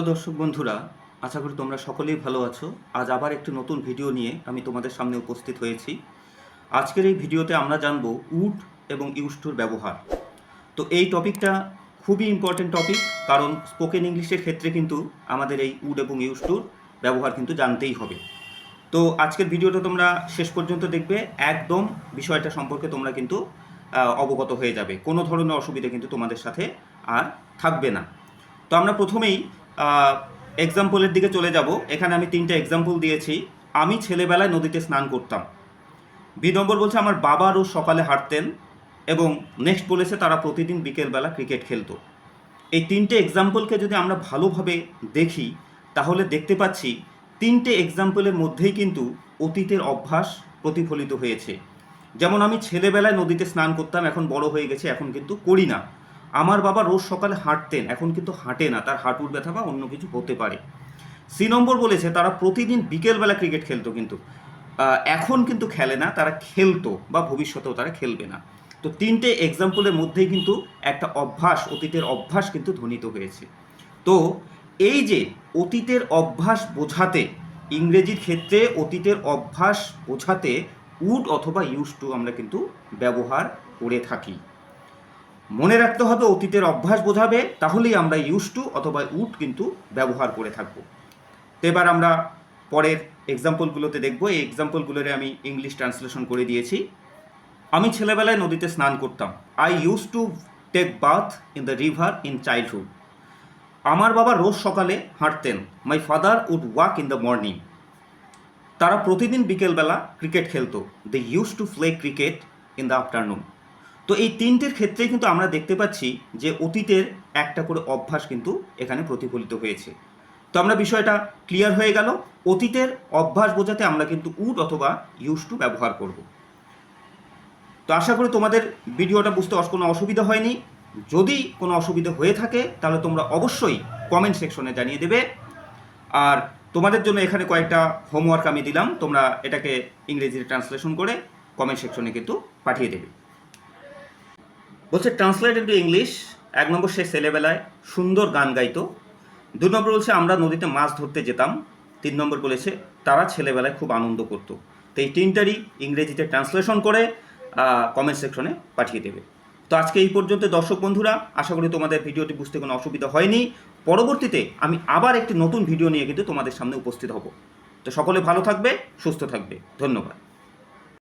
Hello দর্শক বন্ধুরা, আশা করি তোমরা সকলেই ভালো আছো। আজ আবার একটি নতুন ভিডিও নিয়ে আমি তোমাদের সামনে উপস্থিত হয়েছি। আজকের এই ভিডিওতে আমরা জানব উড এবং ইউজ টুর ব্যবহার। তো এই টপিকটা খুবই ইম্পর্টেন্ট টপিক, কারণ স্পোকেন ইংলিশের ক্ষেত্রে কিন্তু আমাদের এই উড এবং ইউজ টুর ব্যবহার কিন্তু জানতেই হবে। তো আজকের ভিডিওটা তোমরা শেষ পর্যন্ত দেখবে, একদম বিষয়টা সম্পর্কে তোমরা কিন্তু অবগত হয়ে যাবে। কোনো ধরনের অসুবিধা কিন্তু তোমাদের সাথে আর থাকবে না। তো আমরা প্রথমেই এক্সাম্পলের দিকে চলে যাব। এখানে আমি 3টে এক্সাম্পল দিয়েছি। আমি ছেলেবেলায় নদীতে স্নান করতাম। বি নম্বর বলছে আমার বাবা রোজ সকালে হাঁটতেন, এবং নেক্সট বলেছে তারা প্রতিদিন বিকেলবেলা ক্রিকেট খেলতো। এই 3টে এক্সাম্পলকে যদি আমরা ভালোভাবে দেখি তাহলে দেখতে পাচ্ছি 3টে এক্সাম্পলের মধ্যেই কিন্তু অতীতের অভ্যাস প্রতিফলিত হয়েছে। যেমন আমি ছেলেবেলায় নদীতে স্নান করতাম, এখন বড় হয়ে গেছে, এখন কিন্তু করি না। আমার বাবা রোজ সকালে হাঁটতেন, এখন কিন্তু হাঁটে না, তার হাঁটুর ব্যথা বা অন্য কিছু হতে পারে। সি নম্বর বলেছে তারা প্রতিদিন বিকেলবেলা ক্রিকেট খেলতো, কিন্তু এখন কিন্তু খেলে না, তারা খেলতো বা ভবিষ্যতেও তারা খেলবে না। তো 3টে এক্সাম্পলের মধ্যেই কিন্তু একটা অভ্যাস, অতীতের অভ্যাস কিন্তু ধ্বনিত হয়েছে। তো এই যে অতীতের অভ্যাস বোঝাতে, ইংরেজির ক্ষেত্রে অতীতের অভ্যাস বোঝাতে উড অথবা ইউজ টু আমরা কিন্তু ব্যবহার করে থাকি। মনে রাখতে হবে অতীতের অভ্যাস বোঝাবে, তাহলেই আমরা ইউজ টু অথবা উড কিন্তু ব্যবহার করে থাকব। তো এবার আমরা পরের এক্সাম্পলগুলোতে দেখব। এই এক্সাম্পলগুলোরে আমি ইংলিশ ট্রান্সলেশন করে দিয়েছি। আমি ছেলেবেলায় নদীতে স্নান করতাম। I use to take bath in the river in childhood. আমার বাবা রোজ সকালে হাঁটতেন। My father would walk in the morning. তারা প্রতিদিন বিকেলবেলা ক্রিকেট খেলতো। They use to play cricket in the afternoon. তো এই 3টের ক্ষেত্রেই কিন্তু আমরা দেখতে পাচ্ছি যে অতীতের একটা করে অভ্যাস কিন্তু এখানে প্রতিফলিত হয়েছে। তো আমরা বিষয়টা ক্লিয়ার হয়ে গেল। অতীতের অভ্যাস বোঝাতে আমরা কিন্তু উড অথবা ইউজ টু ব্যবহার করব। তো আশা করি তোমাদের ভিডিওটা বুঝতে কোনো অসুবিধা হয়নি। যদি কোনো অসুবিধা হয়ে থাকে তাহলে তোমরা অবশ্যই কমেন্ট সেকশনে জানিয়ে দেবে। আর তোমাদের জন্য এখানে কয়েকটা হোমওয়ার্ক আমি দিলাম, তোমরা এটাকে ইংরেজিতে ট্রান্সলেশন করে কমেন্ট সেকশনে কিন্তু পাঠিয়ে দেবে। বলছে ট্রান্সলেট ইন্টু ইংলিশ। 1 নম্বর, সে ছেলেবেলায় সুন্দর গান গাইতো। 2 নম্বর বলছে আমরা নদীতে মাছ ধরতে যেতাম। 3 নম্বর বলেছে তারা ছেলেবেলায় খুব আনন্দ করতো। তো এই 3টারই ইংরেজিতে ট্রান্সলেশন করে কমেন্ট সেকশনে পাঠিয়ে দেবে। তো আজকে এই পর্যন্ত দর্শক বন্ধুরা, আশা করি তোমাদের ভিডিওটি বুঝতে কোনো অসুবিধা হয়নি। পরবর্তীতে আমি আবার একটি নতুন ভিডিও নিয়ে কিন্তু তোমাদের সামনে উপস্থিত হব। তো সকলে ভালো থাকবে, সুস্থ থাকবে। ধন্যবাদ।